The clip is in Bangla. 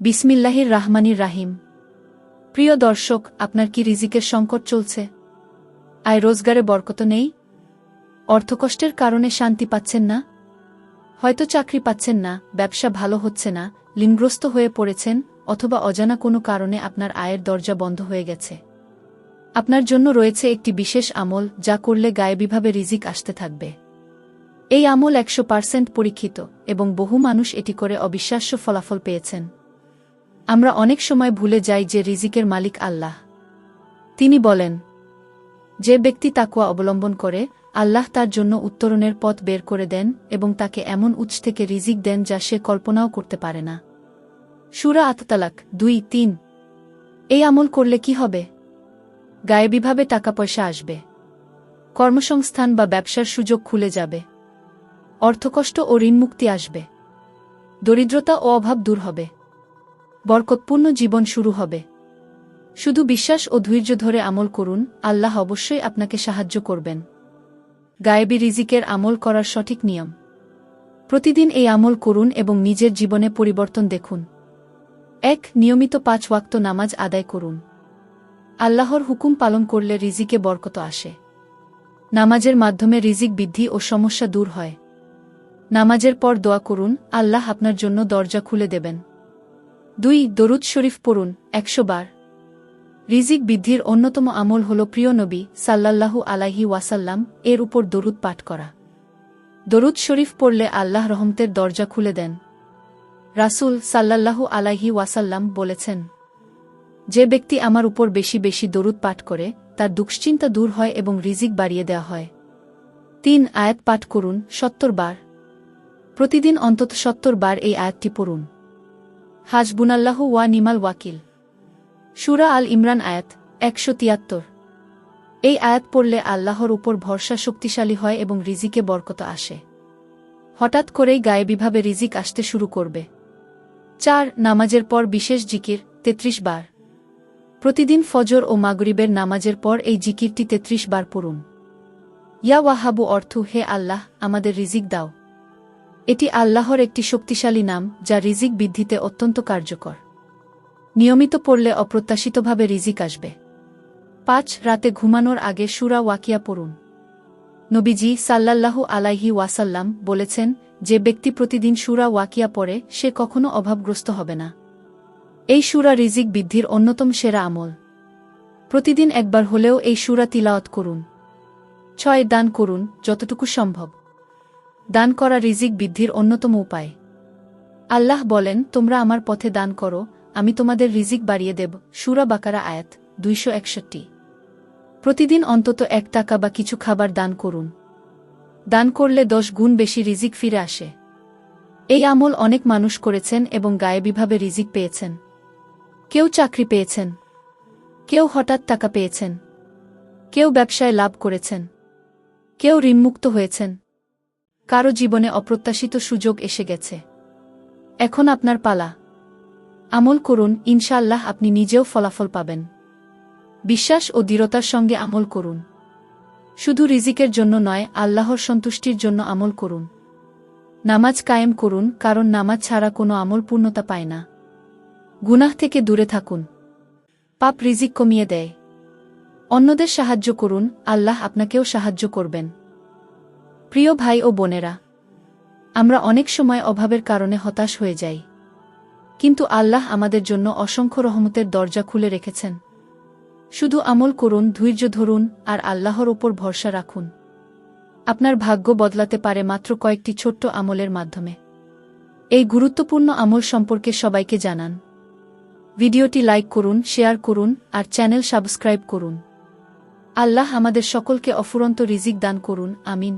বিসমিল্লাহির রাহমানির রাহিম। প্রিয় দর্শক, আপনার কি রিজিকের সংকট চলছে? আয় রোজগারে বরকত নেই? অর্থকষ্টের কারণে শান্তি পাচ্ছেন না? হয়তো চাকরি পাচ্ছেন না, ব্যবসা ভালো হচ্ছে না, ঋণগ্রস্ত হয়ে পড়েছেন, অথবা অজানা কোনো কারণে আপনার আয়ের দরজা বন্ধ হয়ে গেছে। আপনার জন্য রয়েছে একটি বিশেষ আমল, যা করলে গায়েবীভাবে রিজিক আসতে থাকবে। এই আমল 100% পরীক্ষিত এবং বহু মানুষ এটি করে অবিশ্বাস্য ফলাফল পেয়েছেন। আমরা অনেক সময় ভুলে যাই যে রিজিকের মালিক আল্লাহ। তিনি বলেন, যে ব্যক্তি তাকওয়া অবলম্বন করে, আল্লাহ তার জন্য উত্তরণের পথ বের করে দেন এবং তাকে এমন উৎস থেকে রিজিক দেন যা সে কল্পনাও করতে পারে না। সূরা আত-তালাক 2:3। এই আমল করলে কি হবে? গায়েবীভাবে টাকা পয়সা আসবে। কর্মসংস্থান বা ব্যবসার সুযোগ খুলে যাবে। অর্থকষ্ট ও ঋণমুক্তি আসবে। দরিদ্রতা ও অভাব দূর হবে। বরকতপূর্ণ জীবন শুরু হবে। শুধু বিশ্বাস ও ধৈর্য ধরে আমল করুন, আল্লাহ অবশ্যই আপনাকে সাহায্য করবেন। গায়েবী রিজিকের আমল করার সঠিক নিয়ম। প্রতিদিন এই আমল করুন এবং নিজের জীবনে পরিবর্তন দেখুন। 1. নিয়মিত 5 ওয়াক্ত নামাজ আদায় করুন। আল্লাহর হুকুম পালন করলে রিজিকে বরকত আসে। নামাজের মাধ্যমে রিজিক বৃদ্ধি ও সমস্যা দূর হয়। নামাজের পর দোয়া করুন, আল্লাহ আপনার জন্য দরজা খুলে দেবেন। 2. দরুদ শরীফ পড়ুন 100 বার। রিজিক বৃদ্ধির অন্যতম আমল হল প্রিয় নবী সাল্লাল্লাহু আলাইহি ওয়াসাল্লাম এর উপর দরুদ পাঠ করা। দরুদ শরীফ পড়লে আল্লাহ রহমতের দরজা খুলে দেন। রাসূল সাল্লাল্লাহু আলাইহি ওয়াসাল্লাম বলেছেন, যে ব্যক্তি আমার উপর বেশি বেশি দরুদ পাঠ করে, তার দুশ্চিন্তা দূর হয় এবং রিজিক বাড়িয়ে দেওয়া হয়। 3. আয়াত পাঠ করুন 70 বার। প্রতিদিন অন্তত 70 বার এই আয়াতটি পড়ুন। হাসবুনাল্লাহু ওয়া নিমাল ওয়াকিল। সূরা আল ইমরান আয়াত 173। এই আয়াত পড়লে আল্লাহর উপর ভরসা শক্তিশালী হয় এবং রিজিকে বরকত আসে। হঠাৎ করেই গায়েবীভাবে রিজিক আসতে শুরু করবে। 4. নামাজের পর বিশেষ জিকির 33 বার। প্রতিদিন ফজর ও মাগরিবের নামাজের পর এই জিকিরটি 33 বার পড়ুন। ইয়া ওয়াহাবু অর্থ হে আল্লাহ, আমাদের রিজিক দাও। এটি আল্লাহর একটি শক্তিশালী নাম, যা রিজিক বৃদ্ধিতে অত্যন্ত কার্যকর। নিয়মিত পড়লে অপ্রত্যাশিতভাবে রিজিক আসবে। 5. রাতে ঘুমানোর আগে সূরা ওয়াকিয়া পড়ুন। নবীজি সাল্লাল্লাহু আলাইহি ওয়াসাল্লাম বলেছেন, যে ব্যক্তি প্রতিদিন সূরা ওয়াকিয়া পড়ে, সে কখনো অভাবগ্রস্ত হবে না। এই সূরা রিজিক বৃদ্ধির অন্যতম সেরা আমল। প্রতিদিন একবার হলেও এই সূরা তিলাওয়াত করুন। 6. দান করুন যতটুকু সম্ভব। দান করা রিজিক বৃদ্ধির অন্যতম উপায়। আল্লাহ বলেন, তোমরা আমার পথে দান করো, আমি তোমাদের রিজিক বাড়িয়ে দেব। সূরা বাকারা আয়াত 261। প্রতিদিন অন্তত 1 টাকা বা কিছু খাবার দান করুন। দান করলে 10 গুণ বেশি রিজিক ফিরে আসে। এই আমল অনেক মানুষ করেছেন এবং গায়েবীভাবে রিজিক পেয়েছেন। কেউ চাকরি পেয়েছেন, কেউ হঠাৎ টাকা পেয়েছেন, কেউ ব্যবসায় লাভ করেছেন, কেউ ঋণমুক্ত হয়েছেন, কারো জীবনে অপ্রত্যাশিত সুযোগ এসে গেছে। এখন আপনার পালা। আমল করুন, ইনশাআল্লাহ আপনি নিজেও ফলাফল পাবেন। বিশ্বাস ও দৃঢ়তার সঙ্গে আমল করুন। শুধু রিজিকের জন্য নয়, আল্লাহর সন্তুষ্টির জন্য আমল করুন। নামাজ কায়েম করুন, কারণ নামাজ ছাড়া কোনো আমল পূর্ণতা পায় না। গুনাহ থেকে দূরে থাকুন। পাপ রিজিক কমিয়ে দেয়। অন্যদের সাহায্য করুন, আল্লাহ আপনাকেও সাহায্য করবেন। প্রিয় ভাই ও বোনেরা, আমরা অনেক সময় অভাবের কারণে হতাশ হয়ে যাই। কিন্তু আল্লাহ আমাদের জন্য অসংখ্য রহমতের দরজা খুলে রেখেছেন। শুধু আমল করুন, ধৈর্য ধরুন আর আল্লাহর ওপর ভরসা রাখুন। আপনার ভাগ্য বদলাতে পারে মাত্র কয়েকটি ছোট্ট আমলের মাধ্যমে। এই গুরুত্বপূর্ণ আমল সম্পর্কে সবাইকে জানান। ভিডিওটি লাইক করুন, শেয়ার করুন আর চ্যানেল সাবস্ক্রাইব করুন। আল্লাহ আমাদের সকলকে অফুরন্ত রিজিক দান করুন। আমিন।